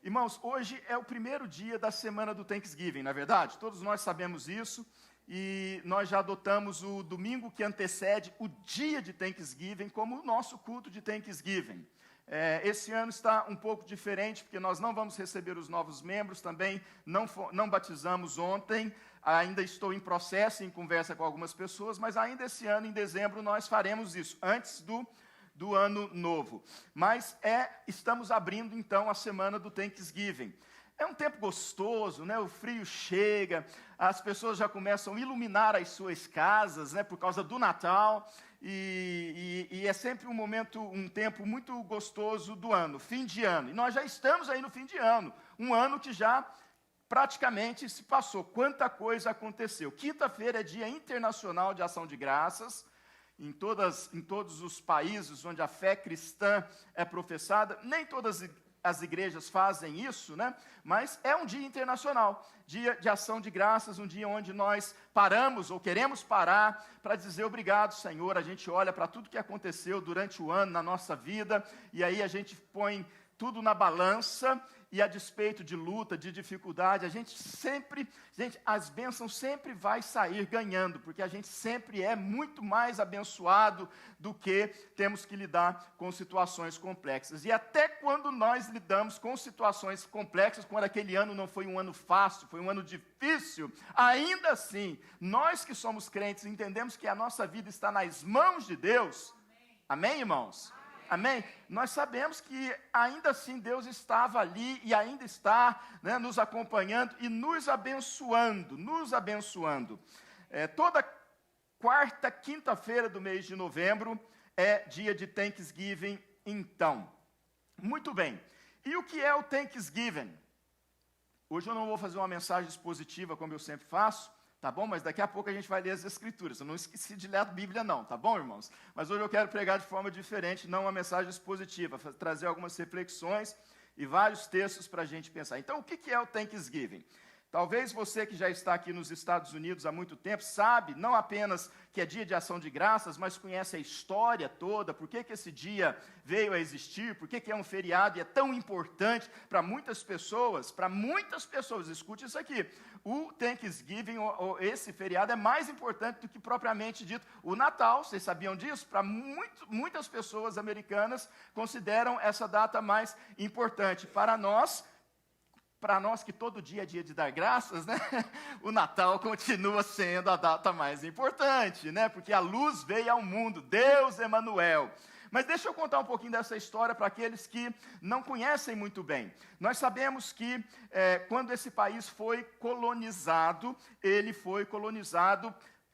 Irmãos, hoje é o primeiro dia da semana do Thanksgiving, não é verdade? Todos nós sabemos isso e nós já adotamos o domingo que antecede o dia de Thanksgiving como o nosso culto de Thanksgiving. Esse ano está um pouco diferente, porque nós não vamos receber os novos membros, também não batizamos ontem, ainda estou em processo, em conversa com algumas pessoas, mas ainda esse ano, em dezembro, nós faremos isso, antes do ano novo. Mas estamos abrindo então a semana do Thanksgiving. É um tempo gostoso, né? O frio chega, as pessoas já começam a iluminar as suas casas, né? Por causa do Natal, e é sempre um tempo muito gostoso do ano, fim de ano. E nós já estamos aí no fim de ano, um ano que já praticamente se passou. Quanta coisa aconteceu. Quinta-feira é Dia Internacional de Ação de Graças. Em todos os países onde a fé cristã é professada, nem todas as igrejas fazem isso, né? Mas é um dia internacional, dia de ação de graças, um dia onde nós paramos ou queremos parar para dizer obrigado, Senhor. A gente olha para tudo que aconteceu durante o ano na nossa vida e aí a gente põe tudo na balança e a despeito de luta, de dificuldade, as bênçãos sempre vai sair ganhando, porque a gente sempre é muito mais abençoado do que temos que lidar com situações complexas. E até quando nós lidamos com situações complexas, quando aquele ano não foi um ano fácil, foi um ano difícil, ainda assim, nós que somos crentes entendemos que a nossa vida está nas mãos de Deus. Amém, irmãos? Amém? Nós sabemos que ainda assim Deus estava ali e ainda está, né, nos acompanhando e nos abençoando. Toda quarta, quinta-feira do mês de novembro é dia de Thanksgiving, então. Muito bem. E o que é o Thanksgiving? Hoje eu não vou fazer uma mensagem expositiva como eu sempre faço, tá bom? Mas daqui a pouco a gente vai ler as Escrituras. Eu não esqueci de ler a Bíblia não, tá bom, irmãos? Mas hoje eu quero pregar de forma diferente, não uma mensagem expositiva, trazer algumas reflexões e vários textos para a gente pensar. Então, o que é o Thanksgiving? Talvez você que já está aqui nos Estados Unidos há muito tempo, sabe, não apenas que é dia de ação de graças, mas conhece a história toda, por que esse dia veio a existir, por que é um feriado e é tão importante para muitas pessoas, escute isso aqui, o Thanksgiving, esse feriado é mais importante do que propriamente dito o Natal, vocês sabiam disso? Para muitas pessoas americanas consideram essa data mais importante. Para nós que todo dia é dia de dar graças, né? O Natal continua sendo a data mais importante, né? Porque a luz veio ao mundo, Deus Emanuel. Mas deixa eu contar um pouquinho dessa história para aqueles que não conhecem muito bem. Nós sabemos que quando esse país foi colonizado,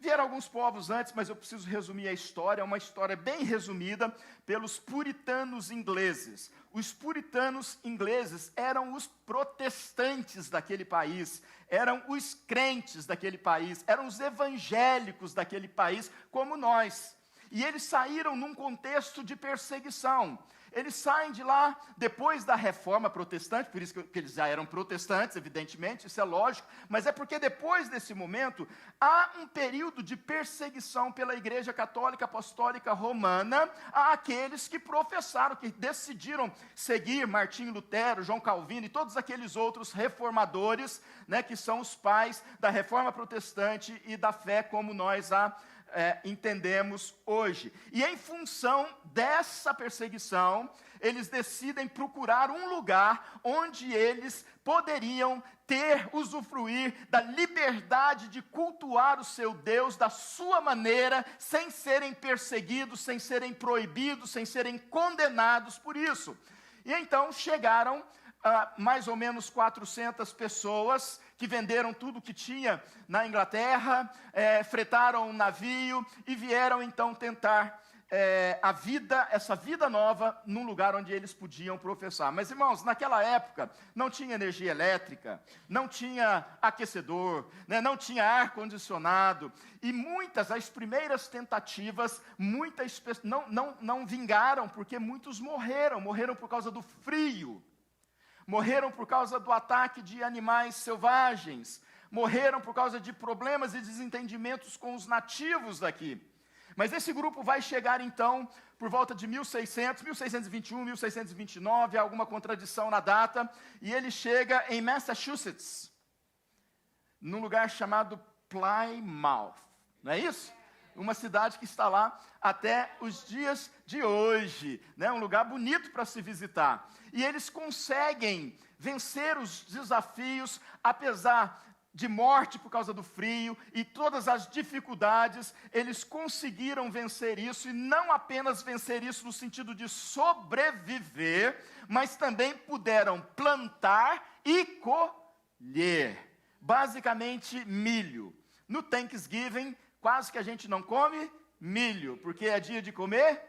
vieram alguns povos antes, mas eu preciso resumir a história, é uma história bem resumida, pelos puritanos ingleses. Os puritanos ingleses eram os protestantes daquele país, eram os crentes daquele país, eram os evangélicos daquele país, como nós. E eles saíram num contexto de perseguição. Eles saem de lá depois da reforma protestante, por isso que eles já eram protestantes, evidentemente, isso é lógico, mas é porque depois desse momento, há um período de perseguição pela Igreja Católica Apostólica Romana àqueles que professaram, que decidiram seguir Martinho Lutero, João Calvino e todos aqueles outros reformadores, né, que são os pais da reforma protestante e da fé como nós entendemos hoje. E em função dessa perseguição, eles decidem procurar um lugar onde eles poderiam usufruir da liberdade de cultuar o seu Deus da sua maneira, sem serem perseguidos, sem serem proibidos, sem serem condenados por isso. E então chegaram mais ou menos 400 pessoas que venderam tudo que tinha na Inglaterra, fretaram um navio e vieram então tentar essa vida nova num lugar onde eles podiam professar. Mas, irmãos, naquela época não tinha energia elétrica, não tinha aquecedor, né, não tinha ar-condicionado, e as primeiras tentativas, não vingaram, porque muitos morreram por causa do frio, morreram por causa do ataque de animais selvagens, morreram por causa de problemas e desentendimentos com os nativos daqui. Mas esse grupo vai chegar então por volta de 1621, 1629, há alguma contradição na data, e ele chega em Massachusetts, num lugar chamado Plymouth, não é isso? Uma cidade que está lá até os dias de hoje, né? Um lugar bonito para se visitar. E eles conseguem vencer os desafios, apesar de morte por causa do frio e todas as dificuldades, eles conseguiram vencer isso, e não apenas vencer isso no sentido de sobreviver, mas também puderam plantar e colher, basicamente milho. No Thanksgiving, quase que a gente não come milho, porque é dia de comer?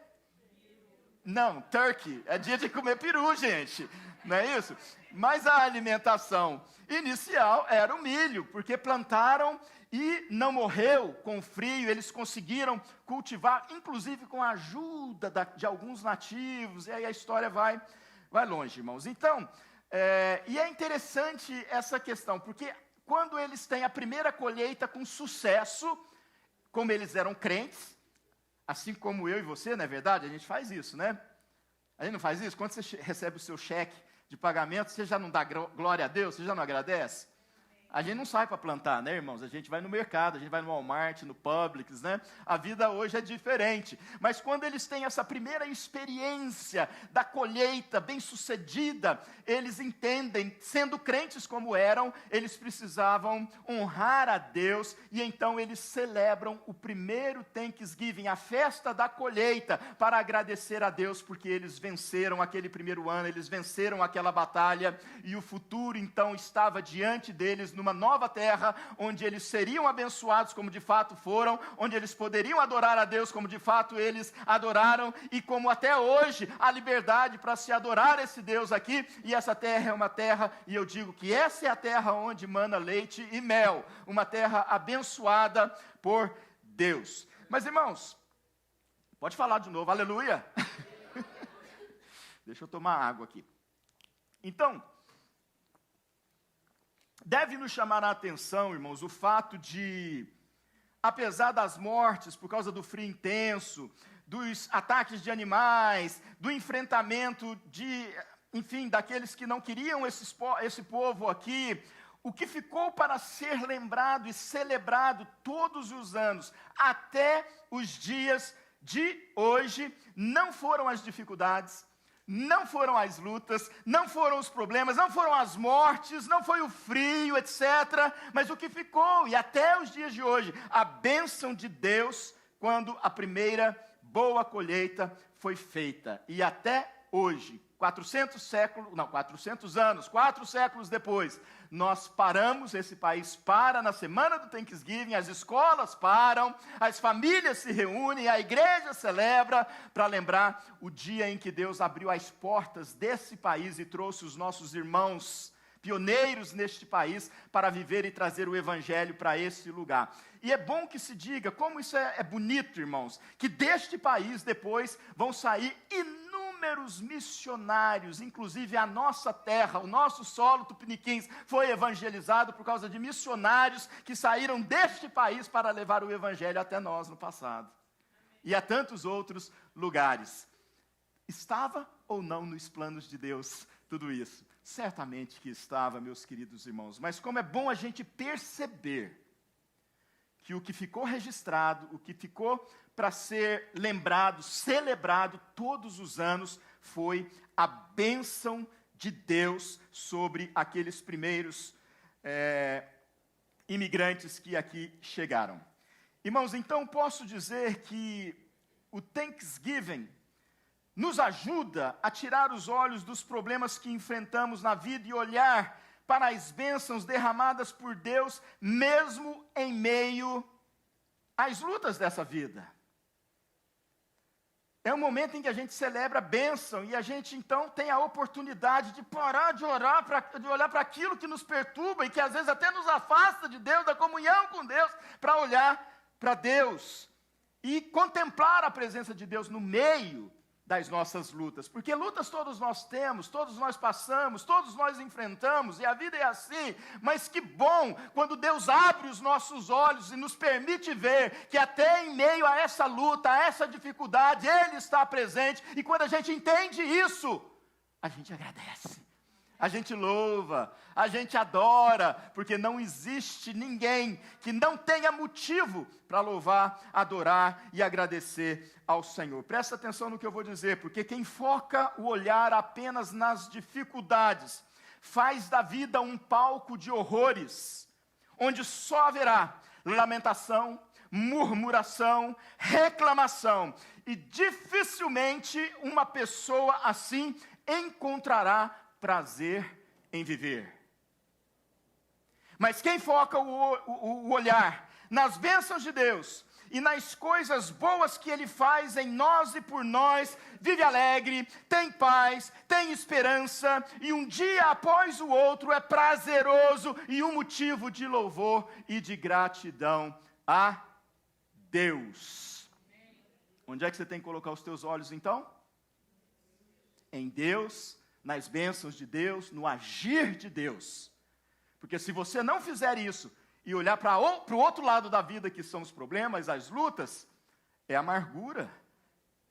Não, turkey, é dia de comer peru, gente, não é isso? Mas a alimentação inicial era o milho, porque plantaram e não morreu com o frio, eles conseguiram cultivar, inclusive com a ajuda de alguns nativos, e aí a história vai longe, irmãos. Então, e é interessante essa questão, porque quando eles têm a primeira colheita com sucesso, como eles eram crentes, assim como eu e você, não é verdade? A gente faz isso, né? A gente não faz isso? Quando você recebe o seu cheque de pagamento, você já não dá glória a Deus? Você já não agradece? A gente não sai para plantar, né, irmãos? A gente vai no mercado, a gente vai no Walmart, no Publix, né? A vida hoje é diferente. Mas quando eles têm essa primeira experiência da colheita bem-sucedida, eles entendem, sendo crentes como eram, eles precisavam honrar a Deus, e então eles celebram o primeiro Thanksgiving, a festa da colheita, para agradecer a Deus, porque eles venceram aquele primeiro ano, eles venceram aquela batalha, e o futuro então estava diante deles, numa nova terra, onde eles seriam abençoados como de fato foram, onde eles poderiam adorar a Deus como de fato eles adoraram, e como até hoje há liberdade para se adorar esse Deus aqui, e essa terra é uma terra, e eu digo que essa é a terra onde mana leite e mel, uma terra abençoada por Deus. Mas irmãos, pode falar de novo, aleluia. Deixa eu tomar água aqui. Então, deve nos chamar a atenção, irmãos, o fato de, apesar das mortes por causa do frio intenso, dos ataques de animais, do enfrentamento daqueles que não queriam esse povo aqui, o que ficou para ser lembrado e celebrado todos os anos, até os dias de hoje, não foram as dificuldades, não foram as lutas, não foram os problemas, não foram as mortes, não foi o frio, etc. Mas o que ficou, e até os dias de hoje, a bênção de Deus, quando a primeira boa colheita foi feita. E até hoje, 4 séculos depois, nós paramos, esse país para na semana do Thanksgiving, as escolas param, as famílias se reúnem, a igreja celebra, para lembrar o dia em que Deus abriu as portas desse país e trouxe os nossos irmãos pioneiros neste país para viver e trazer o evangelho para esse lugar. E é bom que se diga, como isso é bonito, irmãos, que deste país depois vão sair inúmeros missionários, inclusive a nossa terra, o nosso solo tupiniquins foi evangelizado por causa de missionários que saíram deste país para levar o evangelho até nós no passado. E a tantos outros lugares. Estava ou não nos planos de Deus tudo isso? Certamente que estava, meus queridos irmãos, mas como é bom a gente perceber que o que ficou registrado, o que ficou para ser lembrado, celebrado todos os anos, foi a bênção de Deus sobre aqueles primeiros imigrantes que aqui chegaram. Irmãos, então posso dizer que o Thanksgiving nos ajuda a tirar os olhos dos problemas que enfrentamos na vida e olhar para as bênçãos derramadas por Deus, mesmo em meio às lutas dessa vida. É um momento em que a gente celebra a bênção e a gente então tem a oportunidade de parar de olhar para aquilo que nos perturba e que às vezes até nos afasta de Deus, da comunhão com Deus, para olhar para Deus e contemplar a presença de Deus no meio das nossas lutas, porque lutas todos nós temos, todos nós passamos, todos nós enfrentamos, e a vida é assim, mas que bom quando Deus abre os nossos olhos e nos permite ver que até em meio a essa luta, a essa dificuldade, Ele está presente, e quando a gente entende isso, a gente agradece. A gente louva, a gente adora, porque não existe ninguém que não tenha motivo para louvar, adorar e agradecer ao Senhor. Presta atenção no que eu vou dizer, porque quem foca o olhar apenas nas dificuldades, faz da vida um palco de horrores, onde só haverá lamentação, murmuração, reclamação, e dificilmente uma pessoa assim encontrará prazer em viver. Mas quem foca o olhar nas bênçãos de Deus e nas coisas boas que Ele faz em nós e por nós, vive alegre, tem paz, tem esperança, e um dia após o outro é prazeroso e um motivo de louvor e de gratidão a Deus. Onde é que você tem que colocar os teus olhos então? Em Deus, nas bênçãos de Deus, no agir de Deus. Porque se você não fizer isso, e olhar para o outro lado da vida, que são os problemas, as lutas, é amargura,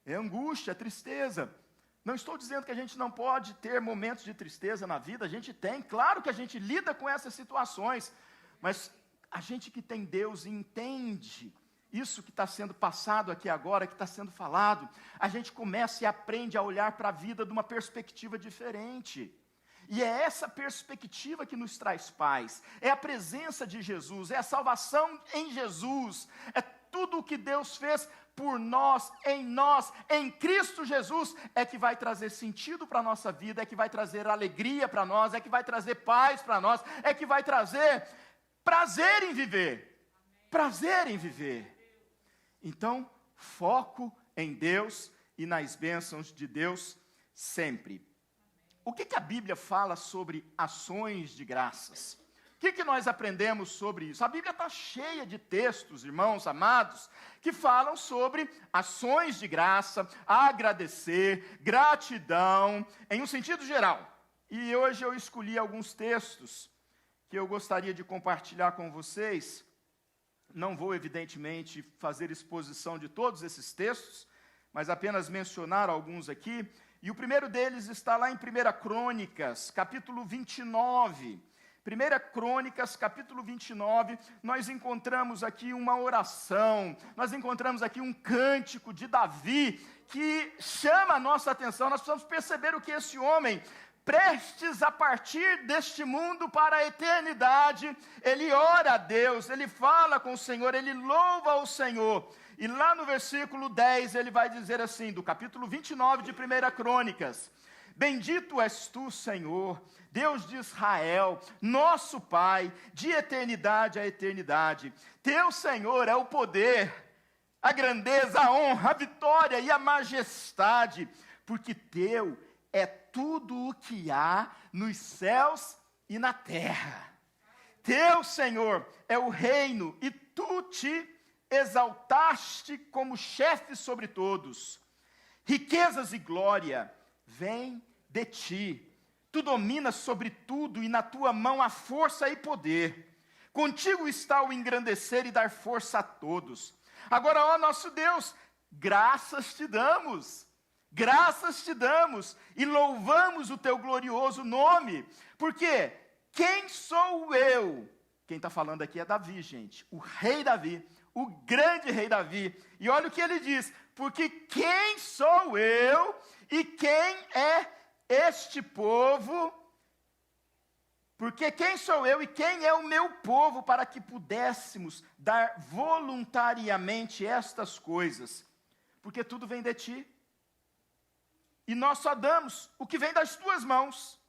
é angústia, é tristeza. Não estou dizendo que a gente não pode ter momentos de tristeza na vida, a gente tem, claro que a gente lida com essas situações, mas a gente que tem Deus e entende isso que está sendo passado aqui agora, que está sendo falado, a gente começa e aprende a olhar para a vida de uma perspectiva diferente. E é essa perspectiva que nos traz paz, é a presença de Jesus, é a salvação em Jesus, é tudo o que Deus fez por nós, em Cristo Jesus, é que vai trazer sentido para a nossa vida, é que vai trazer alegria para nós, é que vai trazer paz para nós, é que vai trazer prazer em viver, prazer em viver. Então, foco em Deus e nas bênçãos de Deus sempre. O que a Bíblia fala sobre ações de graças? O que nós aprendemos sobre isso? A Bíblia está cheia de textos, irmãos amados, que falam sobre ações de graça, agradecer, gratidão, em um sentido geral. E hoje eu escolhi alguns textos que eu gostaria de compartilhar com vocês. Não vou, evidentemente, fazer exposição de todos esses textos, mas apenas mencionar alguns aqui. E o primeiro deles está lá em 1 Crônicas, capítulo 29. 1 Crônicas, capítulo 29, nós encontramos aqui uma oração, nós encontramos aqui um cântico de Davi, que chama a nossa atenção. Nós precisamos perceber o que esse homem, prestes a partir deste mundo para a eternidade, ele ora a Deus, ele fala com o Senhor, ele louva o Senhor. E lá no versículo 10 ele vai dizer assim, do capítulo 29 de 1 Crônicas: Bendito és tu, Senhor, Deus de Israel, nosso Pai, de eternidade a eternidade. Teu, Senhor, é o poder, a grandeza, a honra, a vitória e a majestade, porque teu é tudo o que há nos céus e na terra. Teu, Senhor, é o reino, e tu te exaltaste como chefe sobre todos. Riquezas e glória vêm de ti. Tu dominas sobre tudo, e na tua mão há força e poder. Contigo está o engrandecer e dar força a todos. Agora, ó nosso Deus, graças te damos e louvamos o teu glorioso nome, porque quem sou eu? Quem está falando aqui é Davi, gente, o rei Davi, o grande rei Davi. E olha o que ele diz: porque quem sou eu e quem é este povo? Porque quem sou eu e quem é o meu povo para que pudéssemos dar voluntariamente estas coisas? Porque tudo vem de ti. E nós só damos o que vem das tuas mãos,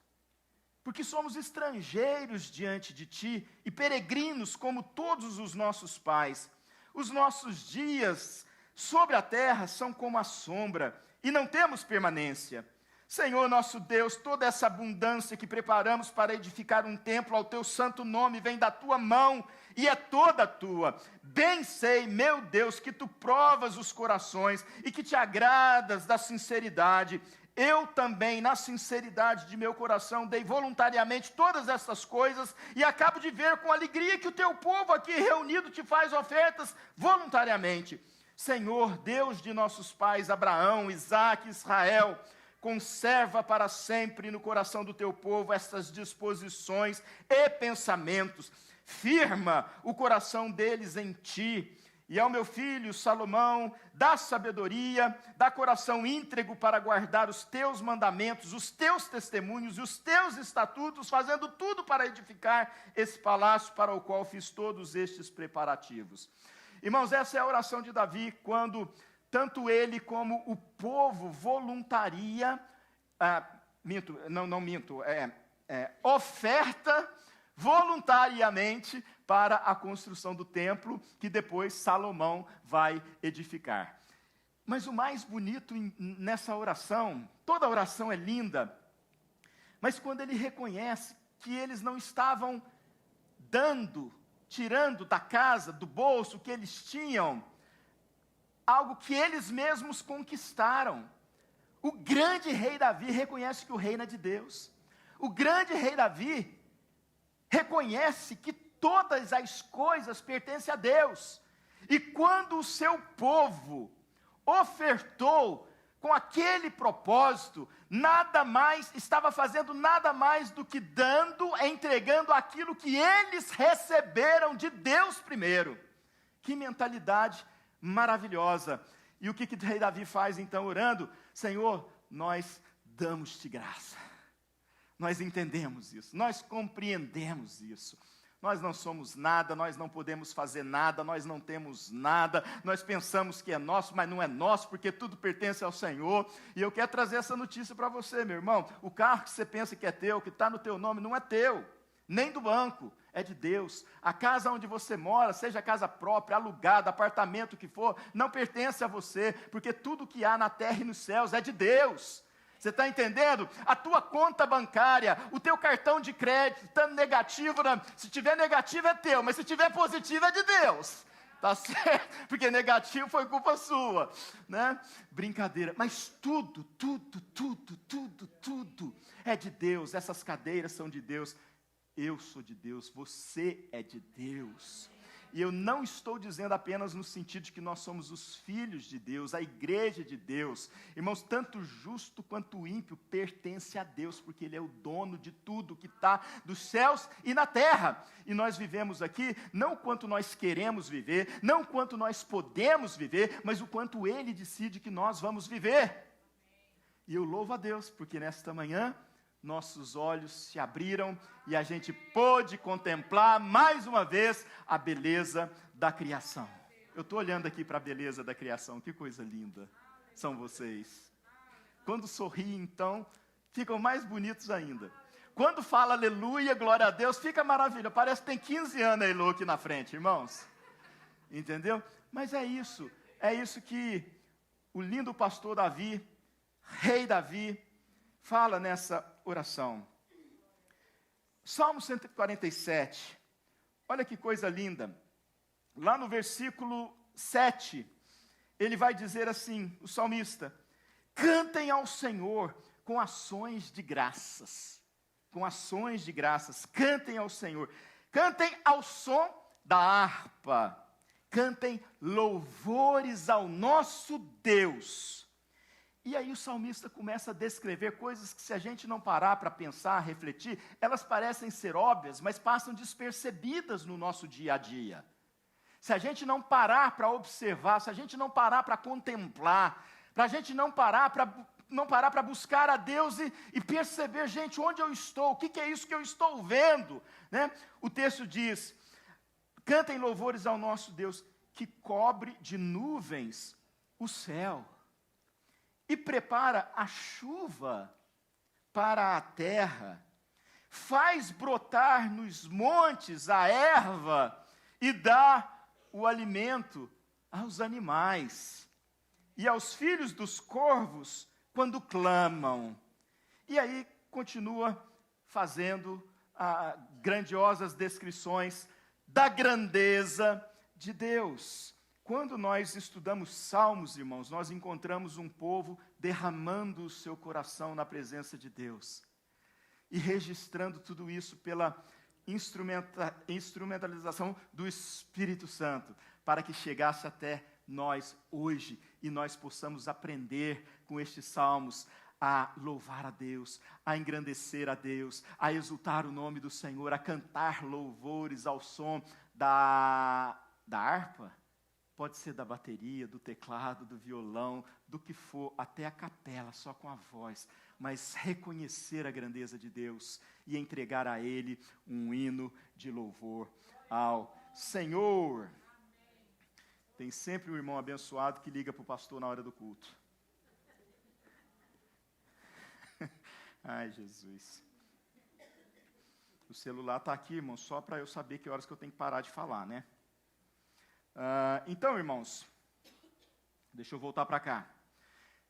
porque somos estrangeiros diante de ti e peregrinos como todos os nossos pais. Os nossos dias sobre a terra são como a sombra e não temos permanência. Senhor nosso Deus, toda essa abundância que preparamos para edificar um templo ao teu santo nome vem da tua mão e é toda tua. Bem sei, meu Deus, que tu provas os corações e que te agradas da sinceridade. Eu também, na sinceridade de meu coração, dei voluntariamente todas essas coisas e acabo de ver com alegria que o teu povo aqui reunido te faz ofertas voluntariamente. Senhor, Deus de nossos pais, Abraão, Isaque e Israel, conserva para sempre no coração do teu povo essas disposições e pensamentos. Firma o coração deles em ti. E ao meu filho Salomão, dá sabedoria, dá coração íntegro para guardar os teus mandamentos, os teus testemunhos e os teus estatutos, fazendo tudo para edificar esse palácio para o qual fiz todos estes preparativos. Irmãos, essa é a oração de Davi, quando tanto ele como o povo voluntaria, oferta voluntariamente para a construção do templo, que depois Salomão vai edificar. Mas o mais bonito nessa oração, toda oração é linda, mas quando ele reconhece que eles não estavam tirando da casa, do bolso que eles tinham, algo que eles mesmos conquistaram. O grande rei Davi reconhece que o reino é de Deus. O grande rei Davi reconhece que todas as coisas pertencem a Deus. E quando o seu povo ofertou com aquele propósito, estava fazendo nada mais do que entregando aquilo que eles receberam de Deus primeiro. Que mentalidade maravilhosa. E o que o rei Davi faz então orando? Senhor, nós damos-te graça. Nós entendemos isso, nós compreendemos isso. Nós não somos nada, nós não podemos fazer nada, nós não temos nada, nós pensamos que é nosso, mas não é nosso, porque tudo pertence ao Senhor. E eu quero trazer essa notícia para você, meu irmão. O carro que você pensa que é teu, que está no teu nome, não é teu, nem do banco, é de Deus. A casa onde você mora, seja casa própria, alugada, apartamento que for, não pertence a você, porque tudo que há na terra e nos céus é de Deus. Você está entendendo? A tua conta bancária, o teu cartão de crédito, estando negativo, se tiver negativo é teu, mas se tiver positivo é de Deus. Tá certo? Porque negativo foi culpa sua, né? Brincadeira. Mas tudo é de Deus. Essas cadeiras são de Deus. Eu sou de Deus, você é de Deus. E eu não estou dizendo apenas no sentido de que nós somos os filhos de Deus, a igreja de Deus. Irmãos, tanto o justo quanto o ímpio pertence a Deus, porque Ele é o dono de tudo que está dos céus e na terra. E nós vivemos aqui, não o quanto nós queremos viver, não o quanto nós podemos viver, mas o quanto Ele decide que nós vamos viver. E eu louvo a Deus, porque nesta manhã nossos olhos se abriram e a gente pôde contemplar mais uma vez a beleza da criação. Eu estou olhando aqui para a beleza da criação, que coisa linda são vocês. Quando sorriem, então, ficam mais bonitos ainda. Quando fala aleluia, glória a Deus, fica maravilha. Parece que tem 15 anos a Elo aqui na frente, irmãos. Entendeu? Mas é isso que o lindo pastor Davi, rei Davi, fala nessa oração. Salmo 147, olha que coisa linda. Lá no versículo 7, ele vai dizer assim, o salmista: cantem ao Senhor com ações de graças. Com ações de graças, cantem ao Senhor. Cantem ao som da harpa. Cantem louvores ao nosso Deus. E aí o salmista começa a descrever coisas que, se a gente não parar para pensar, refletir, elas parecem ser óbvias, mas passam despercebidas no nosso dia a dia. Se a gente não parar para observar, se a gente não parar para contemplar, para a gente não parar para buscar a Deus e perceber, gente, onde eu estou, o que é isso que eu estou vendo, né? O texto diz: cantem louvores ao nosso Deus, que cobre de nuvens o céu e prepara a chuva para a terra, faz brotar nos montes a erva e dá o alimento aos animais, e aos filhos dos corvos quando clamam. E aí continua fazendo grandiosas descrições da grandeza de Deus. Quando nós estudamos Salmos, irmãos, nós encontramos um povo derramando o seu coração na presença de Deus e registrando tudo isso pela instrumentalização do Espírito Santo, para que chegasse até nós hoje e nós possamos aprender com estes salmos a louvar a Deus, a engrandecer a Deus, a exultar o nome do Senhor, a cantar louvores ao som da harpa. Pode ser da bateria, do teclado, do violão, do que for, até a capela, só com a voz. Mas reconhecer a grandeza de Deus e entregar a Ele um hino de louvor ao Senhor. Tem sempre um irmão abençoado que liga para o pastor na hora do culto. Ai, Jesus. O celular está aqui, irmão, só para eu saber que horas que eu tenho que parar de falar, né? Então, irmãos, deixa eu voltar para cá.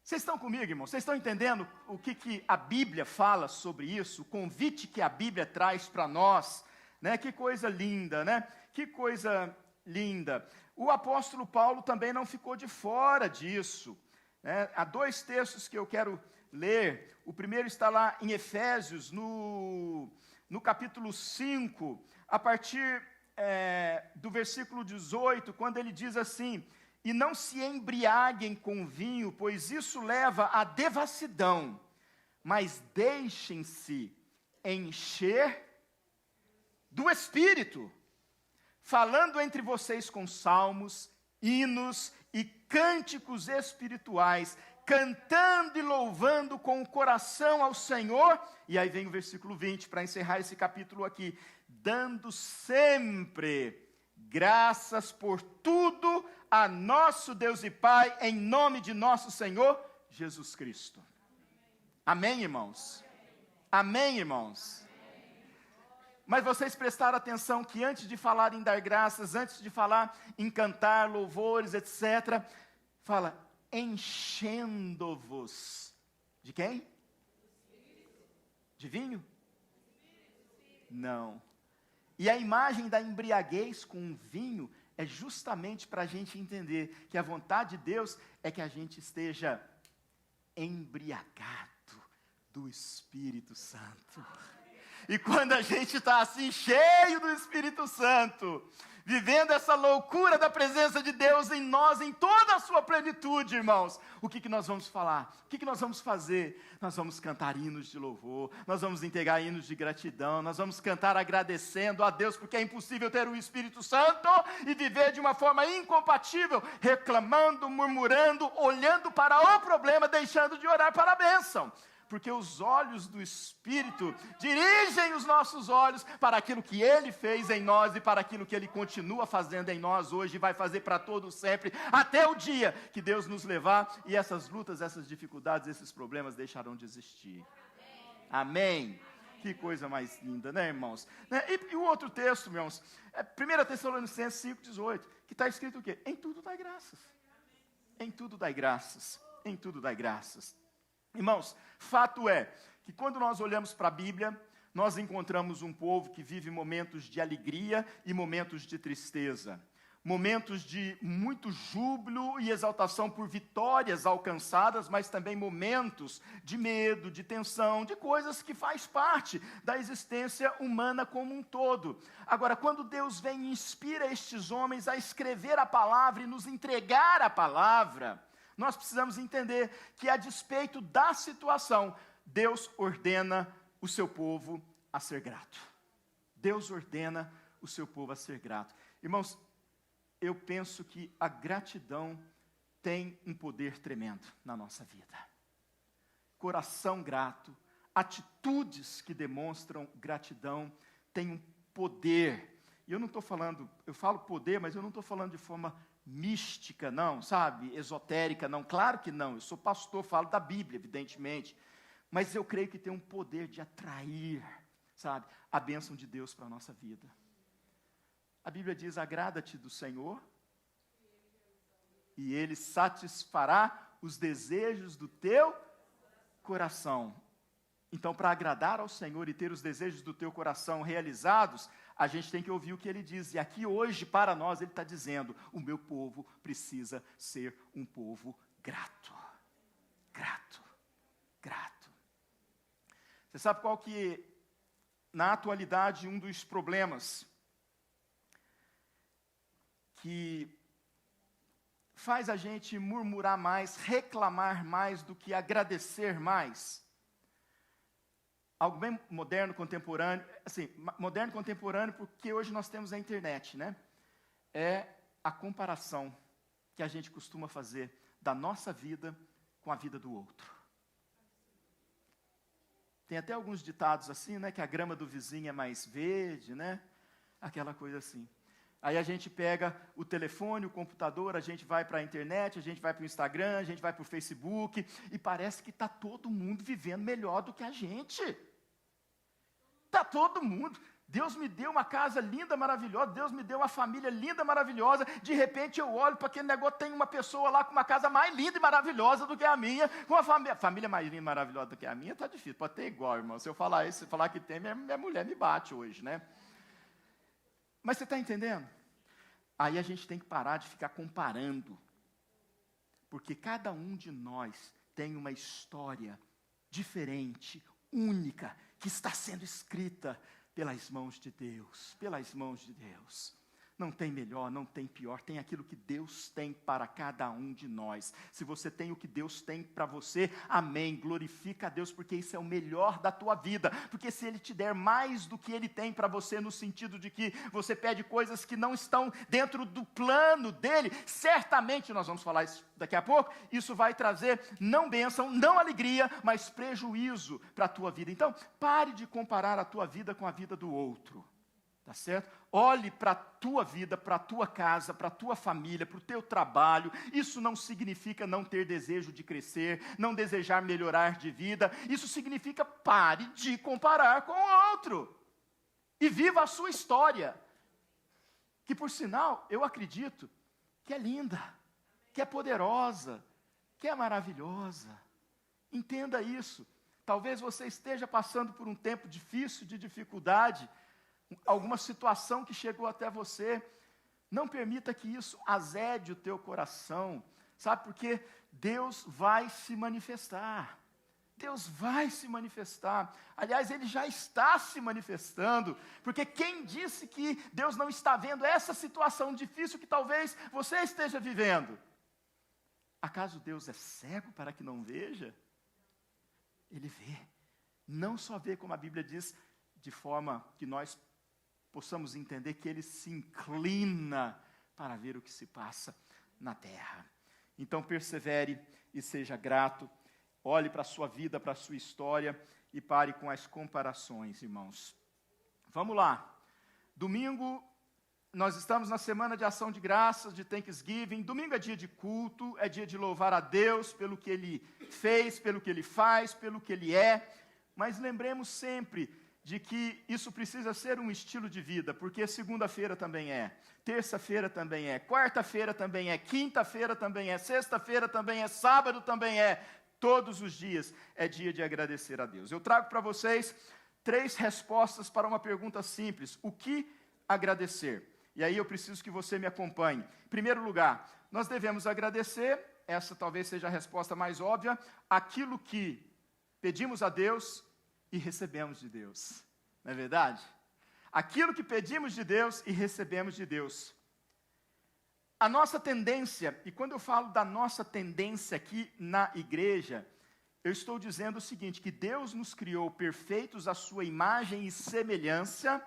Vocês estão comigo, irmãos? Vocês estão entendendo o que a Bíblia fala sobre isso? O convite que a Bíblia traz para nós, né? Que coisa linda, né? Que coisa linda. O apóstolo Paulo também não ficou de fora disso, né? Há 2 textos que eu quero ler. O primeiro está lá em Efésios, no capítulo 5, a partir do versículo 18, quando ele diz assim: e não se embriaguem com vinho, pois isso leva à devassidão, mas deixem-se encher do Espírito, falando entre vocês com salmos, hinos e cânticos espirituais, cantando e louvando com o coração ao Senhor. E aí vem o versículo 20, para encerrar esse capítulo aqui: dando sempre graças por tudo a nosso Deus e Pai, em nome de nosso Senhor Jesus Cristo. Amém, irmãos? Amém, irmãos? Mas vocês prestaram atenção que antes de falar em dar graças, antes de falar em cantar louvores, etc., fala enchendo-vos de quem? De vinho? Não. E a imagem da embriaguez com vinho é justamente para a gente entender que a vontade de Deus é que a gente esteja embriagado do Espírito Santo. E quando a gente está assim, cheio do Espírito Santo, vivendo essa loucura da presença de Deus em nós, em toda a sua plenitude, irmãos, o que nós vamos falar? O que nós vamos fazer? Nós vamos cantar hinos de louvor, nós vamos entregar hinos de gratidão, nós vamos cantar agradecendo a Deus, porque é impossível ter o Espírito Santo e viver de uma forma incompatível, reclamando, murmurando, olhando para o problema, deixando de orar para a bênção. Porque os olhos do Espírito dirigem os nossos olhos para aquilo que Ele fez em nós e para aquilo que Ele continua fazendo em nós hoje e vai fazer para todos sempre, até o dia que Deus nos levar e essas lutas, essas dificuldades, esses problemas deixarão de existir. Amém? Que coisa mais linda, né, irmãos? E o outro texto, irmãos, é 1 Tessalonicenses 5,18, que está escrito o quê? Em tudo dai graças. Em tudo dai graças. Em tudo dai graças. Irmãos, fato é que quando nós olhamos para a Bíblia, nós encontramos um povo que vive momentos de alegria e momentos de tristeza, momentos de muito júbilo e exaltação por vitórias alcançadas, mas também momentos de medo, de tensão, de coisas que faz parte da existência humana como um todo. Agora, quando Deus vem e inspira estes homens a escrever a palavra e nos entregar a palavra, nós precisamos entender que, a despeito da situação, Deus ordena o seu povo a ser grato. Deus ordena o seu povo a ser grato. Irmãos, eu penso que a gratidão tem um poder tremendo na nossa vida. Coração grato, atitudes que demonstram gratidão têm um poder. E eu não estou falando, eu falo poder, mas eu não estou falando de forma mística, não, sabe? Esotérica, não. Claro que não. Eu sou pastor, falo da Bíblia, evidentemente. Mas eu creio que tem um poder de atrair, sabe, a bênção de Deus para a nossa vida. A Bíblia diz: agrada-te do Senhor e Ele satisfará os desejos do teu coração. Então, para agradar ao Senhor e ter os desejos do teu coração realizados, a gente tem que ouvir o que Ele diz. E aqui hoje, para nós, Ele está dizendo, o meu povo precisa ser um povo grato. Grato. Grato. Você sabe qual que, na atualidade, um dos problemas que faz a gente murmurar mais, reclamar mais do que agradecer mais? Algo bem moderno, contemporâneo, assim, moderno, contemporâneo, porque hoje nós temos a internet, né? É a comparação que a gente costuma fazer da nossa vida com a vida do outro. Tem até alguns ditados assim, né? Que a grama do vizinho é mais verde, né? Aquela coisa assim. Aí a gente pega o telefone, o computador, a gente vai para a internet, a gente vai para o Instagram, a gente vai para o Facebook, e parece que está todo mundo vivendo melhor do que a gente. Está todo mundo. Deus me deu uma casa linda, maravilhosa, Deus me deu uma família linda, maravilhosa, de repente eu olho para aquele negócio, tem uma pessoa lá com uma casa mais linda e maravilhosa do que a minha, com uma família mais linda e maravilhosa do que a minha, está difícil, pode ter igual, irmão. Se eu falar isso, se falar que tem, minha mulher me bate hoje, né? Mas você está entendendo? Aí a gente tem que parar de ficar comparando. Porque cada um de nós tem uma história diferente, única, que está sendo escrita pelas mãos de Deus. Pelas mãos de Deus. Não tem melhor, não tem pior, tem aquilo que Deus tem para cada um de nós. Se você tem o que Deus tem para você, amém, glorifica a Deus, porque isso é o melhor da tua vida, porque se Ele te der mais do que Ele tem para você, no sentido de que você pede coisas que não estão dentro do plano dEle, certamente, nós vamos falar isso daqui a pouco, isso vai trazer não bênção, não alegria, mas prejuízo para a tua vida. Então, pare de comparar a tua vida com a vida do outro. Tá certo? Olhe para a tua vida, para a tua casa, para a tua família, para o teu trabalho. Isso não significa não ter desejo de crescer, não desejar melhorar de vida. Isso significa pare de comparar com o outro. E viva a sua história. Que, por sinal, eu acredito que é linda, que é poderosa, que é maravilhosa. Entenda isso. Talvez você esteja passando por um tempo difícil, de dificuldade, alguma situação que chegou até você. Não permita que isso azede o teu coração, sabe? Porque Deus vai se manifestar. Deus vai se manifestar. Aliás, Ele já está se manifestando, porque quem disse que Deus não está vendo essa situação difícil que talvez você esteja vivendo? Acaso Deus é cego para que não veja? Ele vê. Não só vê, como a Bíblia diz, de forma que nós possamos entender que Ele se inclina para ver o que se passa na terra. Então persevere e seja grato, olhe para a sua vida, para a sua história e pare com as comparações, irmãos. Vamos lá. Domingo, nós estamos na semana de ação de graças, de Thanksgiving. Domingo é dia de culto, é dia de louvar a Deus pelo que Ele fez, pelo que Ele faz, pelo que Ele é. Mas lembremos sempre de que isso precisa ser um estilo de vida, porque segunda-feira também é, terça-feira também é, quarta-feira também é, quinta-feira também é, sexta-feira também é, sábado também é, todos os dias é dia de agradecer a Deus. Eu trago para vocês 3 respostas para uma pergunta simples: o que agradecer? E aí eu preciso que você me acompanhe. Em primeiro lugar, nós devemos agradecer, essa talvez seja a resposta mais óbvia, aquilo que pedimos a Deus e recebemos de Deus, não é verdade? Aquilo que pedimos de Deus e recebemos de Deus. A nossa tendência, e quando eu falo da nossa tendência aqui na igreja, eu estou dizendo o seguinte, que Deus nos criou perfeitos à sua imagem e semelhança,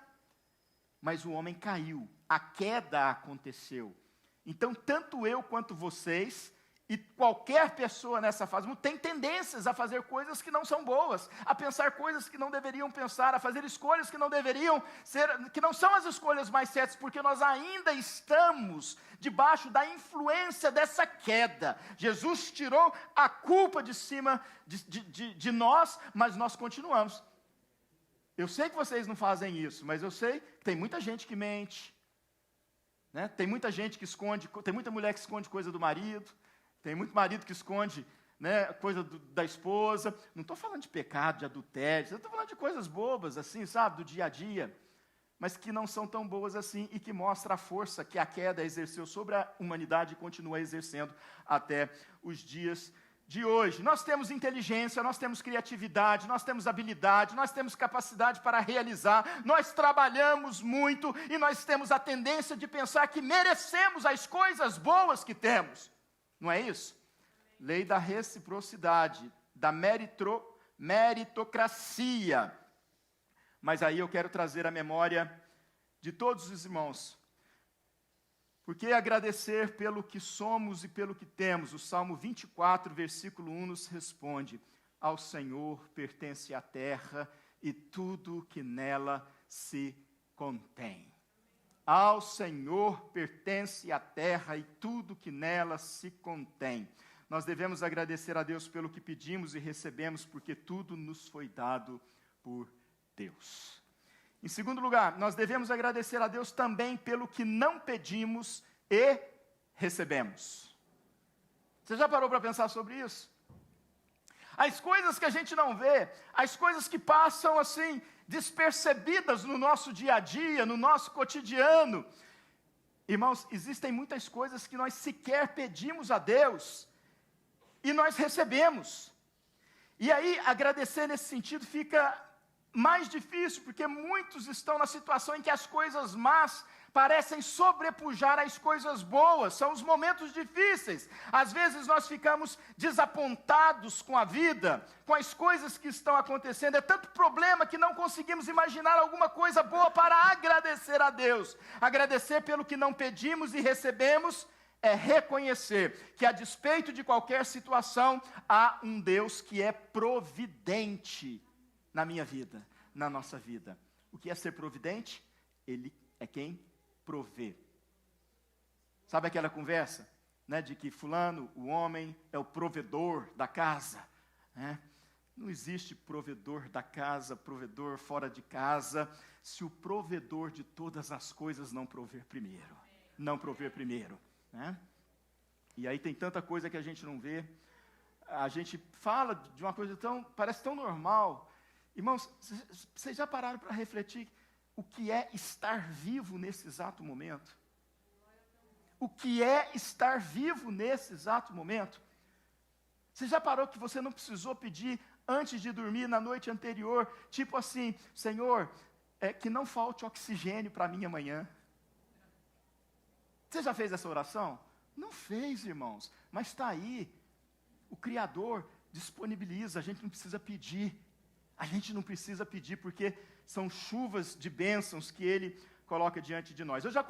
mas o homem caiu, a queda aconteceu. Então, tanto eu quanto vocês, e qualquer pessoa nessa fase tem tendências a fazer coisas que não são boas, a pensar coisas que não deveriam pensar, a fazer escolhas que não deveriam ser, que não são as escolhas mais certas, porque nós ainda estamos debaixo da influência dessa queda. Jesus tirou a culpa de cima de nós, mas nós continuamos. Eu sei que vocês não fazem isso, mas eu sei que tem muita gente que mente, né? Tem muita gente que esconde, tem muita mulher que esconde coisa do marido, tem muito marido que esconde né, coisa da esposa. Não estou falando de pecado, de adultério, estou falando de coisas bobas, assim, sabe, do dia a dia, mas que não são tão boas assim e que mostra a força que a queda exerceu sobre a humanidade e continua exercendo até os dias de hoje. Nós temos inteligência, nós temos criatividade, nós temos habilidade, nós temos capacidade para realizar, nós trabalhamos muito e nós temos a tendência de pensar que merecemos as coisas boas que temos. Não é isso? Lei da reciprocidade, da meritocracia. Mas aí eu quero trazer a memória de todos os irmãos. Porque agradecer pelo que somos e pelo que temos? O Salmo 24, versículo 1 nos responde: ao Senhor pertence a terra e tudo que nela se contém. Ao Senhor pertence a terra e tudo que nela se contém. Nós devemos agradecer a Deus pelo que pedimos e recebemos, porque tudo nos foi dado por Deus. Em segundo lugar, nós devemos agradecer a Deus também pelo que não pedimos e recebemos. Você já parou para pensar sobre isso? As coisas que a gente não vê, as coisas que passam assim, despercebidas no nosso dia a dia, no nosso cotidiano. Irmãos, existem muitas coisas que nós sequer pedimos a Deus e nós recebemos. E aí, agradecer nesse sentido fica mais difícil, porque muitos estão na situação em que as coisas más parecem sobrepujar as coisas boas. São os momentos difíceis. Às vezes nós ficamos desapontados com a vida, com as coisas que estão acontecendo. É tanto problema que não conseguimos imaginar alguma coisa boa para agradecer a Deus. Agradecer pelo que não pedimos e recebemos é reconhecer que, a despeito de qualquer situação, há um Deus que é providente na minha vida, na nossa vida. O que é ser providente? Ele é quem provê. Sabe aquela conversa, né, de que fulano, o homem, é o provedor da casa, né? Não existe provedor da casa, provedor fora de casa, se o provedor de todas as coisas não prover primeiro. Não prover primeiro, né? E aí tem tanta coisa que a gente não vê. A gente fala de uma coisa parece tão normal. Irmãos, vocês já pararam para refletir o que é estar vivo nesse exato momento? O que é estar vivo nesse exato momento? Você já parou que você não precisou pedir antes de dormir na noite anterior, tipo assim, Senhor, que não falte oxigênio para mim amanhã? Você já fez essa oração? Não fez, irmãos, mas está aí. O Criador disponibiliza, a gente não precisa pedir. A gente não precisa pedir, porque são chuvas de bênçãos que Ele coloca diante de nós. Eu já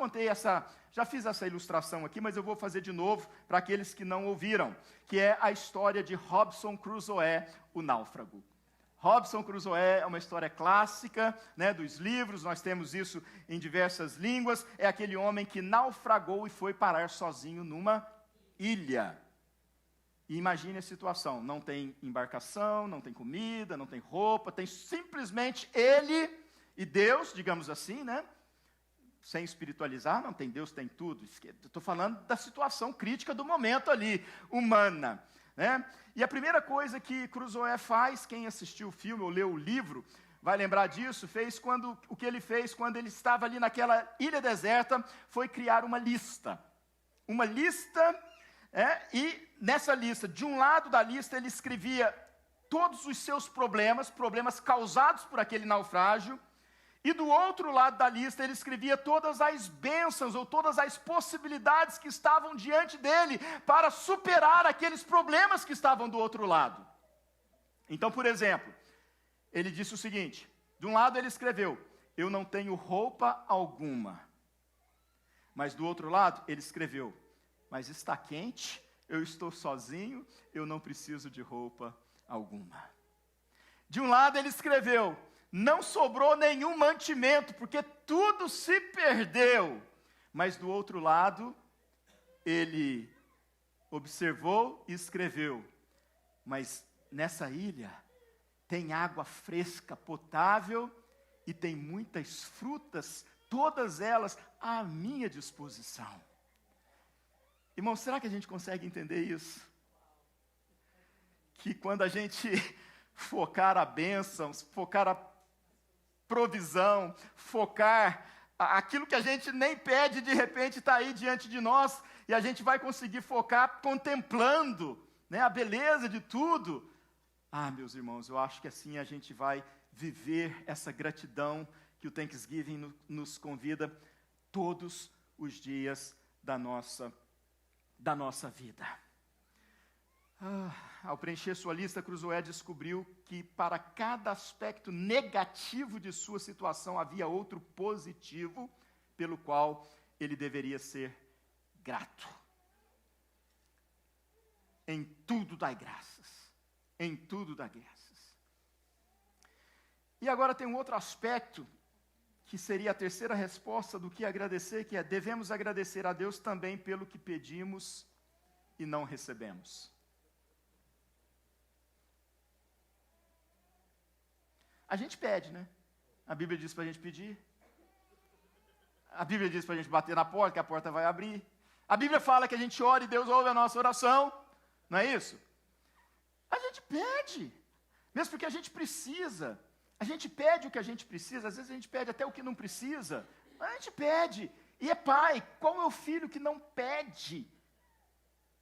já fiz essa ilustração aqui, mas eu vou fazer de novo para aqueles que não ouviram, que é a história de Robinson Crusoe, o náufrago. Robinson Crusoe é uma história clássica, né, dos livros, nós temos isso em diversas línguas. É aquele homem que naufragou e foi parar sozinho numa ilha. E imagine a situação, não tem embarcação, não tem comida, não tem roupa, tem simplesmente ele e Deus, digamos assim, né? Sem espiritualizar, não tem Deus, tem tudo. Estou falando da situação crítica do momento ali, humana, né? E a primeira coisa que Crusoe faz, quem assistiu o filme ou leu o livro, vai lembrar disso, o que ele fez quando ele estava ali naquela ilha deserta, foi criar uma lista. Uma lista. E nessa lista, de um lado da lista, ele escrevia todos os seus problemas causados por aquele naufrágio, e do outro lado da lista, ele escrevia todas as bênçãos ou todas as possibilidades que estavam diante dele para superar aqueles problemas que estavam do outro lado. Então, por exemplo, ele disse o seguinte: de um lado ele escreveu, eu não tenho roupa alguma, mas do outro lado ele escreveu, mas está quente, eu estou sozinho, eu não preciso de roupa alguma. De um lado ele escreveu, não sobrou nenhum mantimento, porque tudo se perdeu. Mas do outro lado, ele observou e escreveu, mas nessa ilha tem água fresca, potável, e tem muitas frutas, todas elas à minha disposição. Irmão, será que a gente consegue entender isso? que quando a gente focar a bênção, focar a provisão, focar aquilo que a gente nem pede, de repente está aí diante de nós, e a gente vai conseguir focar contemplando, né, a beleza de tudo. Meus irmãos, eu acho que assim a gente vai viver essa gratidão que o Thanksgiving nos convida todos os dias da nossa vida. Ao preencher sua lista, Cruzoé descobriu que para cada aspecto negativo de sua situação havia outro positivo pelo qual ele deveria ser grato. Em tudo dai graças. Em tudo dai graças. E agora tem um outro aspecto que seria a terceira resposta do que agradecer, que é: devemos agradecer a Deus também pelo que pedimos e não recebemos. A gente pede, né? A Bíblia diz para a gente pedir. A Bíblia diz para a gente bater na porta, que a porta vai abrir. A Bíblia fala que a gente ora e Deus ouve a nossa oração. Não é isso? A gente pede, mesmo porque a gente precisa. A gente pede o que a gente precisa, às vezes a gente pede até o que não precisa. Mas a gente pede. E é pai. Qual é o filho que não pede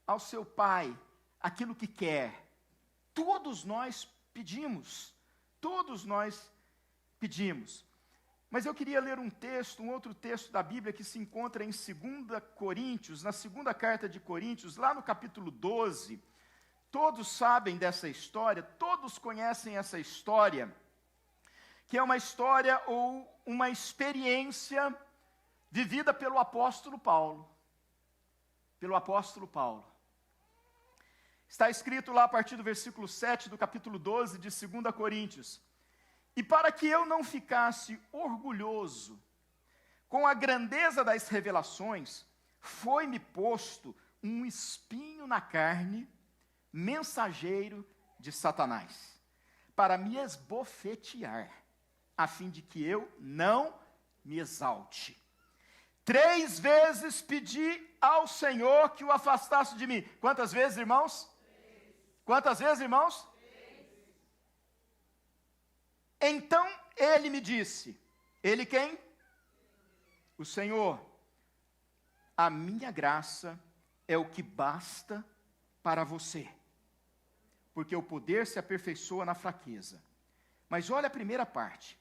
ao seu pai aquilo que quer? Todos nós pedimos. Todos nós pedimos. Mas eu queria ler um outro texto da Bíblia que se encontra em 2 Coríntios, na segunda carta de Coríntios, lá no capítulo 12. Todos sabem dessa história, todos conhecem essa história, que é uma história ou uma experiência vivida pelo apóstolo Paulo. Pelo apóstolo Paulo. Está escrito lá a partir do versículo 7 do capítulo 12 de 2 Coríntios. E para que eu não ficasse orgulhoso com a grandeza das revelações, foi-me posto um espinho na carne, mensageiro de Satanás, para me esbofetear, a fim de que eu não me exalte. 3 vezes pedi ao Senhor que o afastasse de mim. Quantas vezes, irmãos? 3. Quantas vezes, irmãos? 3. Então ele me disse, ele quem? O Senhor. A minha graça é o que basta para você, porque o poder se aperfeiçoa na fraqueza. Mas olha a primeira parte.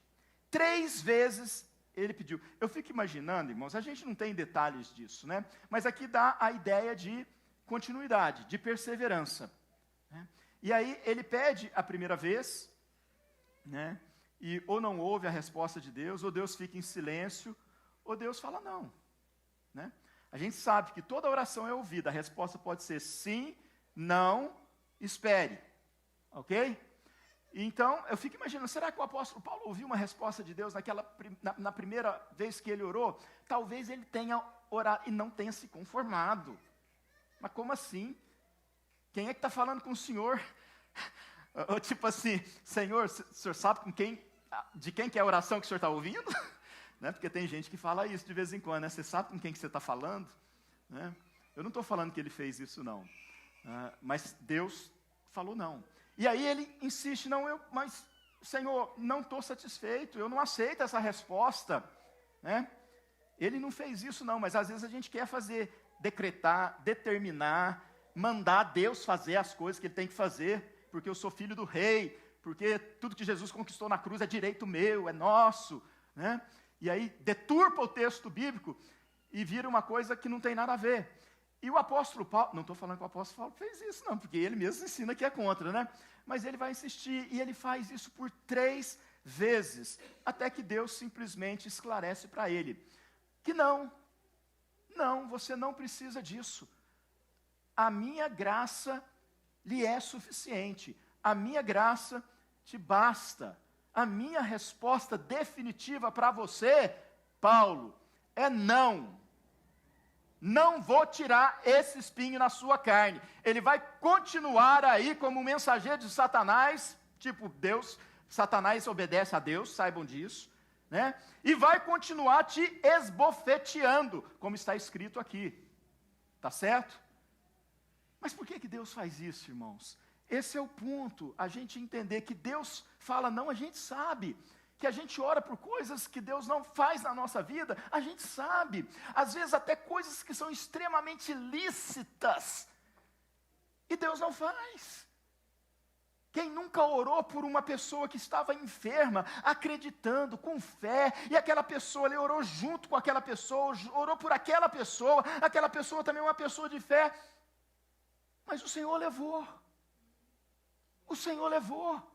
3 vezes ele pediu. Eu fico imaginando, irmãos, a gente não tem detalhes disso, né? Mas aqui dá a ideia de continuidade, de perseverança, né? E aí ele pede a primeira vez, né? E ou não ouve a resposta de Deus, ou Deus fica em silêncio, ou Deus fala não, né? A gente sabe que toda oração é ouvida, a resposta pode ser sim, não, espere, ok? Então, eu fico imaginando, será que o apóstolo Paulo ouviu uma resposta de Deus na primeira vez que ele orou? Talvez ele tenha orado e não tenha se conformado. Mas como assim? Quem é que está falando com o Senhor? Ou tipo assim, Senhor, o Senhor sabe de quem que é a oração que o Senhor está ouvindo? Né? Porque tem gente que fala isso de vez em quando, né? Você sabe com quem que você está falando? Né? Eu não estou falando que ele fez isso não, mas Deus falou não. E aí ele insiste, mas Senhor, não estou satisfeito, eu não aceito essa resposta, né? Ele não fez isso não, mas às vezes a gente quer fazer, decretar, determinar, mandar Deus fazer as coisas que ele tem que fazer, porque eu sou filho do rei, porque tudo que Jesus conquistou na cruz é direito meu, é nosso, né? E aí deturpa o texto bíblico e vira uma coisa que não tem nada a ver. E o apóstolo Paulo, não estou falando que o apóstolo Paulo fez isso não, porque ele mesmo ensina que é contra, né? Mas ele vai insistir, e ele faz isso por 3 vezes, até que Deus simplesmente esclarece para ele, que não, você não precisa disso. A minha graça lhe é suficiente, a minha graça te basta. A minha resposta definitiva para você, Paulo, é não. Não vou tirar esse espinho na sua carne. Ele vai continuar aí como mensageiro de Satanás, tipo Deus, Satanás obedece a Deus, saibam disso, né? E vai continuar te esbofeteando, como está escrito aqui. Tá certo? Mas por que Deus faz isso, irmãos? esse é o ponto, a gente entender que Deus fala não, a gente sabe. Que a gente ora por coisas que Deus não faz na nossa vida, a gente sabe. Às vezes até coisas que são extremamente lícitas, e Deus não faz. Quem nunca orou por uma pessoa que estava enferma, acreditando, com fé, e aquela pessoa, ele orou junto com aquela pessoa, orou por aquela pessoa também é uma pessoa de fé, mas o Senhor levou. O Senhor levou.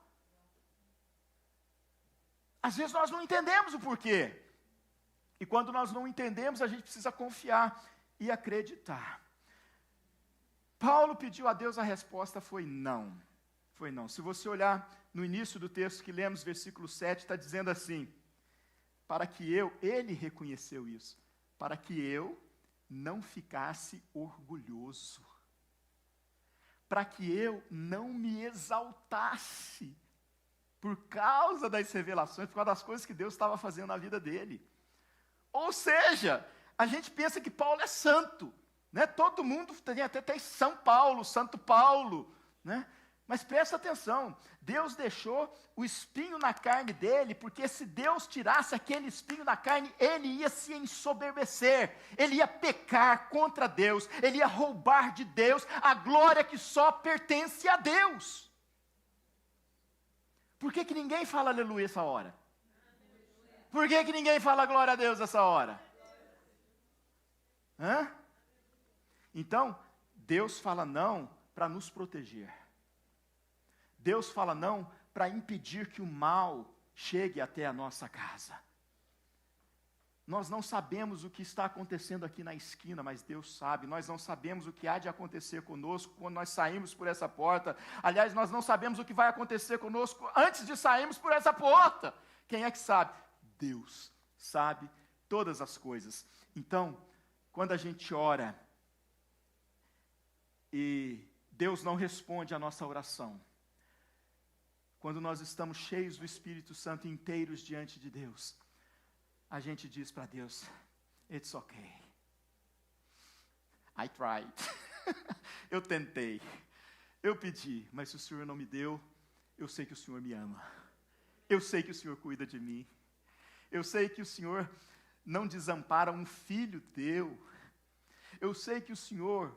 Às vezes nós não entendemos o porquê. E quando nós não entendemos, a gente precisa confiar e acreditar. Paulo pediu a Deus, a resposta foi não. Foi não. Se você olhar no início do texto que lemos, versículo 7, está dizendo assim: para que ele reconheceu isso, para que eu não ficasse orgulhoso, para que eu não me exaltasse, por causa das revelações, por causa das coisas que Deus estava fazendo na vida dele. Ou seja, a gente pensa que Paulo é santo, né? Todo mundo tem até São Paulo, Santo Paulo, né? Mas presta atenção, Deus deixou o espinho na carne dele, porque se Deus tirasse aquele espinho na carne, ele ia se ensoberbecer, ele ia pecar contra Deus, ele ia roubar de Deus a glória que só pertence a Deus. Por que ninguém fala aleluia essa hora? Por que ninguém fala glória a Deus essa hora? Hã? Então, Deus fala não para nos proteger. Deus fala não para impedir que o mal chegue até a nossa casa. Nós não sabemos o que está acontecendo aqui na esquina, mas Deus sabe. Nós não sabemos o que há de acontecer conosco quando nós saímos por essa porta. Aliás, nós não sabemos o que vai acontecer conosco antes de sairmos por essa porta. Quem é que sabe? Deus sabe todas as coisas. Então, quando a gente ora e Deus não responde a nossa oração, quando nós estamos cheios do Espírito Santo inteiros diante de Deus, a gente diz para Deus, it's okay. I tried. Eu tentei. Eu pedi, mas se o Senhor não me deu, eu sei que o Senhor me ama. Eu sei que o Senhor cuida de mim. Eu sei que o Senhor não desampara um filho teu. Eu sei que o Senhor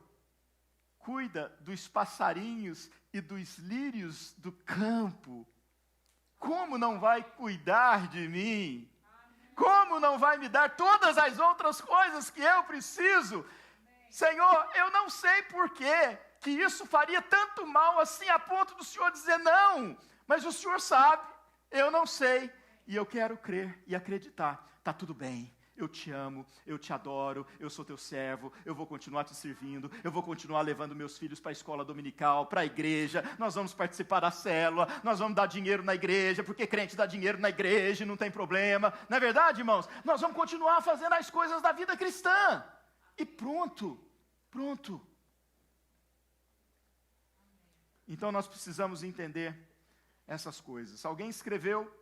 cuida dos passarinhos e dos lírios do campo. Como não vai cuidar de mim? Como não vai me dar todas as outras coisas que eu preciso? Senhor, eu não sei por que isso faria tanto mal assim, a ponto do Senhor dizer não, mas o Senhor sabe, eu não sei, e eu quero crer e acreditar, está tudo bem, eu te amo, eu te adoro, eu sou teu servo, eu vou continuar te servindo, eu vou continuar levando meus filhos para a escola dominical, para a igreja, nós vamos participar da célula, nós vamos dar dinheiro na igreja, porque crente dá dinheiro na igreja, não tem problema, não é verdade, irmãos? Nós vamos continuar fazendo as coisas da vida cristã, e pronto. Então nós precisamos entender essas coisas. Alguém escreveu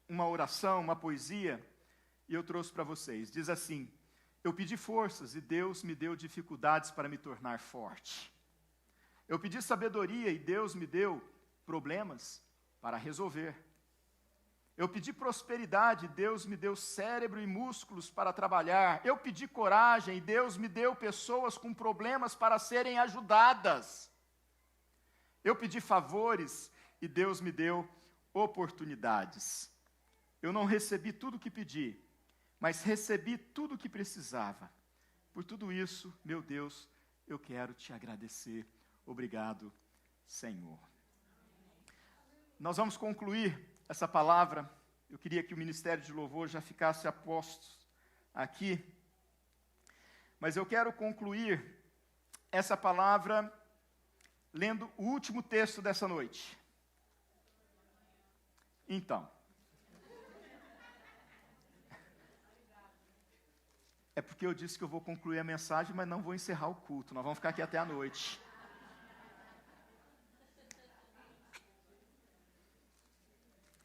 uma oração, uma poesia, e eu trouxe para vocês. Diz assim: eu pedi forças e Deus me deu dificuldades para me tornar forte. Eu pedi sabedoria e Deus me deu problemas para resolver. Eu pedi prosperidade e Deus me deu cérebro e músculos para trabalhar. Eu pedi coragem e Deus me deu pessoas com problemas para serem ajudadas. Eu pedi favores e Deus me deu oportunidades. Eu não recebi tudo o que pedi, mas recebi tudo o que precisava. Por tudo isso, meu Deus, eu quero te agradecer. Obrigado, Senhor. Nós vamos concluir essa palavra. Eu queria que o Ministério de Louvor já ficasse a postos aqui, mas eu quero concluir essa palavra lendo o último texto dessa noite. Então, é porque eu disse que eu vou concluir a mensagem, mas não vou encerrar o culto, nós vamos ficar aqui até a noite.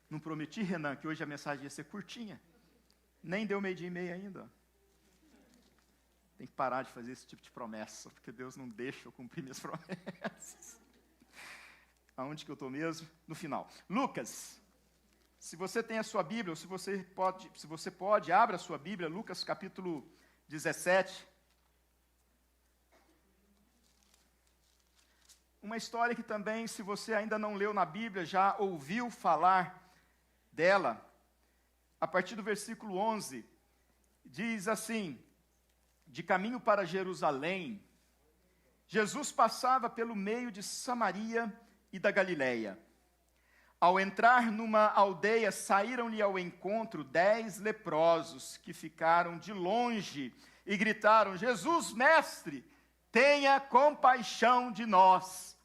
Não prometi, Renan, que hoje a mensagem ia ser curtinha. Nem deu 12:30 ainda. Tem que parar de fazer esse tipo de promessa, porque Deus não deixa eu cumprir minhas promessas. Aonde que eu estou mesmo? No final. Lucas, se você tem a sua Bíblia, ou se você pode, abra a sua Bíblia, Lucas capítulo 17. Uma história que também, se você ainda não leu na Bíblia, já ouviu falar dela. A partir do versículo 11, diz assim: de caminho para Jerusalém, Jesus passava pelo meio de Samaria e da Galileia. Ao entrar numa aldeia, saíram-lhe ao encontro 10 leprosos, que ficaram de longe e gritaram: Jesus, mestre, tenha compaixão de nós.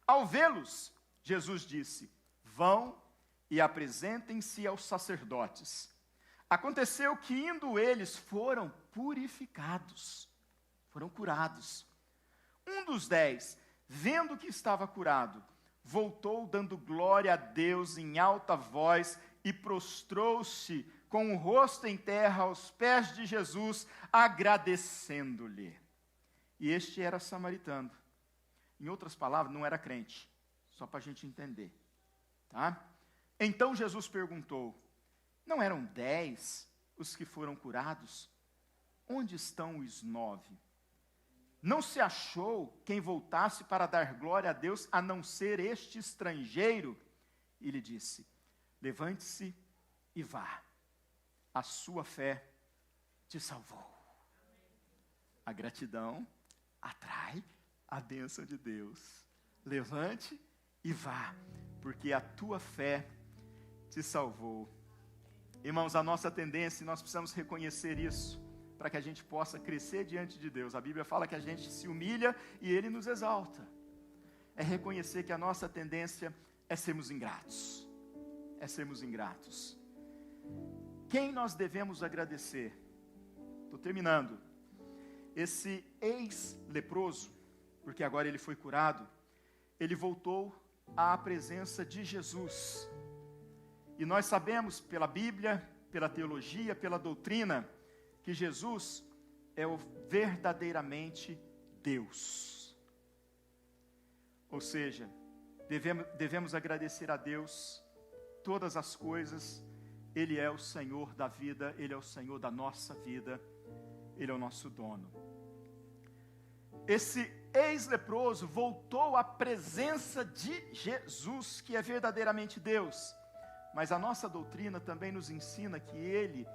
Ao vê-los, Jesus disse: vão e apresentem-se aos sacerdotes. Aconteceu que, indo eles, foram purificados, foram curados. Um dos 10, vendo que estava curado, voltou dando glória a Deus em alta voz e prostrou-se com o rosto em terra aos pés de Jesus, agradecendo-lhe. E este era samaritano. Em outras palavras, não era crente, só para a gente entender. Tá? Então Jesus perguntou: não eram 10 os que foram curados? Onde estão os 9? Não se achou quem voltasse para dar glória a Deus, a não ser este estrangeiro? E lhe disse: levante-se e vá, a sua fé te salvou. A gratidão atrai a bênção de Deus. Levante e vá, porque a tua fé te salvou. Irmãos, a nossa tendência, nós precisamos reconhecer isso, para que a gente possa crescer diante de Deus. A Bíblia fala que a gente se humilha e Ele nos exalta. É reconhecer que a nossa tendência é sermos ingratos. É sermos ingratos. Quem nós devemos agradecer? Estou terminando. Esse ex-leproso, porque agora ele foi curado, ele voltou à presença de Jesus. E nós sabemos pela Bíblia, pela teologia, pela doutrina, que Jesus é o verdadeiramente Deus. Ou seja, devemos agradecer a Deus todas as coisas. Ele é o Senhor da vida, Ele é o Senhor da nossa vida, Ele é o nosso dono. Esse ex-leproso voltou à presença de Jesus, que é verdadeiramente Deus. Mas a nossa doutrina também nos ensina que Ele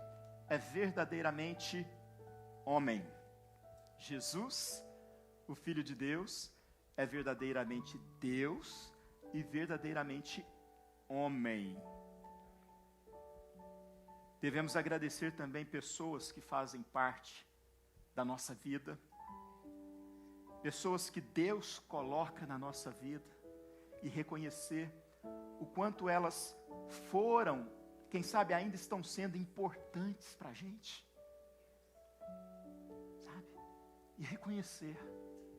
é verdadeiramente homem. Jesus, o Filho de Deus, é verdadeiramente Deus e verdadeiramente homem. Devemos agradecer também pessoas que fazem parte da nossa vida, pessoas que Deus coloca na nossa vida, e reconhecer o quanto elas foram, quem sabe ainda estão sendo importantes para a gente, sabe? E reconhecer.